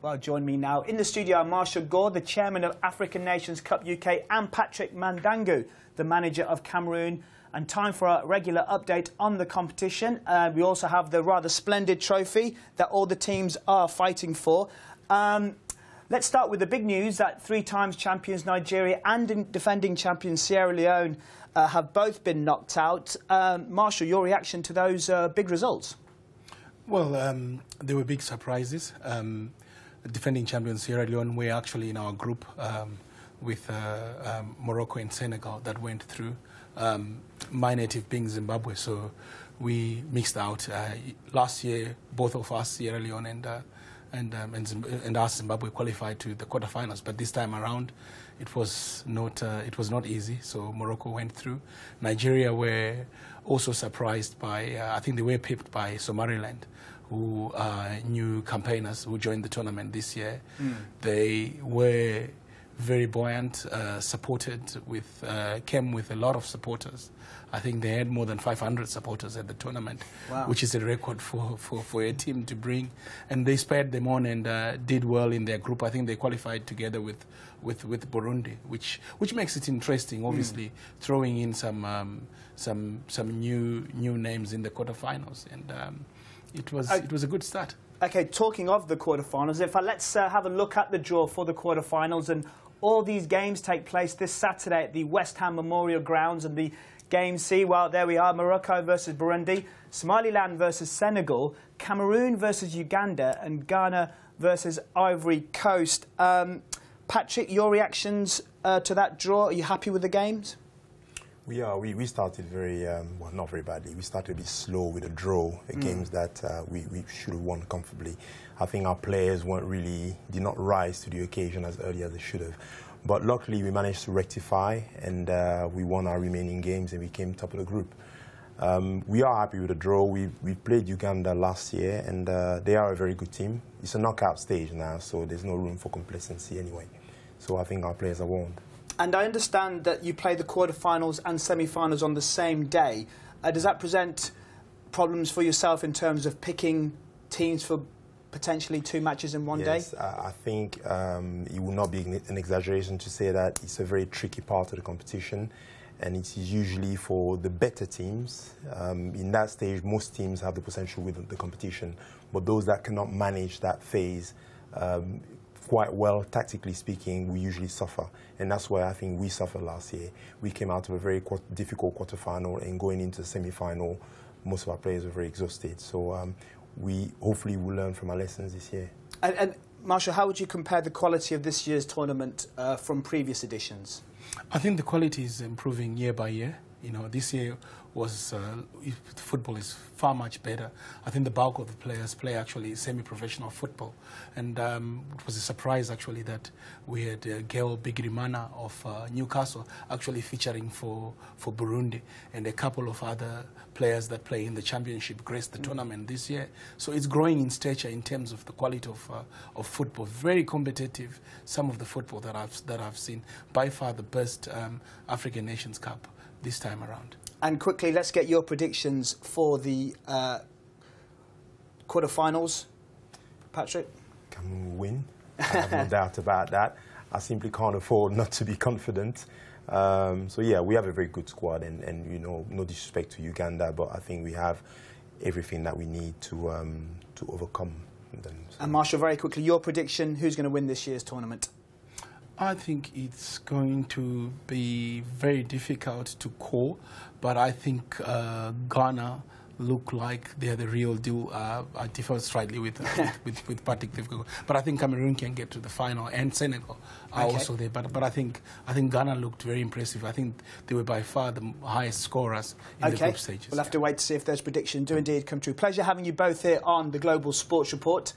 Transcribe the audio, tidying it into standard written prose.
Well, join me now in the studio are Marshall Gore, the chairman of African Nations Cup UK, and Patrick Mandengue, the manager of Cameroon. And time for a regular update on the competition. We also have the rather splendid trophy that all the teams are fighting for. Let's start with the big news that 3 times champions Nigeria and defending champions Sierra Leone have both been knocked out. Marshall, your reaction to those big results? Well, they were big surprises. Defending champions Sierra Leone were actually in our group with Morocco and Senegal that went through. My native being Zimbabwe, so we mixed out. Last year, both of us, Sierra Leone and us, Zimbabwe, qualified to the quarterfinals. But this time around, it was not easy. So Morocco went through. Nigeria were also surprised by. I think they were pipped by Somaliland, who are new campaigners who joined the tournament this year. They were very buoyant, came with a lot of supporters. I think they had more than 500 supporters at the tournament, wow, which is a record for a team to bring. And they spurred them on and did well in their group. I think they qualified together with Burundi, which makes it interesting. Obviously, throwing in some new names in the quarterfinals, and it was a good start. Okay, talking of the quarterfinals, let's have a look at the draw for the quarterfinals. And all these games take place this Saturday at the West Ham Memorial Grounds. And the games see, well, there we are, Morocco versus Burundi, Somaliland versus Senegal, Cameroon versus Uganda, and Ghana versus Ivory Coast. Patrick, your reactions to that draw? Are you happy with the games? We are. We started very, well, not very badly. We started a bit slow with a draw, games that we should have won comfortably. I think our players did not rise to the occasion as early as they should have. But luckily, we managed to rectify, and we won our remaining games, and we came top of the group. We are happy with the draw. We played Uganda last year, and they are a very good team. It's a knockout stage now, so there's no room for complacency anyway. So I think our players are warned. And I understand that you play the quarterfinals and semi-finals on the same day. Does that present problems for yourself in terms of picking teams for potentially 2 matches in one day? Yes, I think it will not be an exaggeration to say that it's a very tricky part of the competition, and it is usually for the better teams. In that stage, most teams have the potential with the competition, but those that cannot manage that phase quite well, tactically speaking, we usually suffer. And that's why I think we suffered last year. We came out of a very difficult quarterfinal, and going into the semi-final, most of our players were very exhausted. So we hopefully will learn from our lessons this year. And Marshall, how would you compare the quality of this year's tournament from previous editions? I think the quality is improving year by year. You know, this year football is far much better. I think the bulk of the players play actually semi-professional football, and it was a surprise actually that we had Gore Bigirimana of Newcastle actually featuring for Burundi, and a couple of other players that play in the championship graced the tournament this year. So it's growing in stature in terms of the quality of football. Very competitive. Some of the football that I've seen, by far the best African Nations Cup this time around. And quickly, let's get your predictions for the quarterfinals. Patrick? Cameroon will win. I have no doubt about that. I simply can't afford not to be confident. So yeah, we have a very good squad, and you know, no disrespect to Uganda, but I think we have everything that we need to overcome them. So. And Marshall, very quickly, your prediction: who's going to win this year's tournament? I think it's going to be very difficult to call, but I think Ghana look like they're the real deal. I differ slightly with Patrick, but I think Cameroon can get to the final, and Senegal are also there. But I think Ghana looked very impressive. I think they were by far the highest scorers in the group stages. We'll have to wait to see if those predictions do indeed come true. Pleasure having you both here on the Global Sports Report.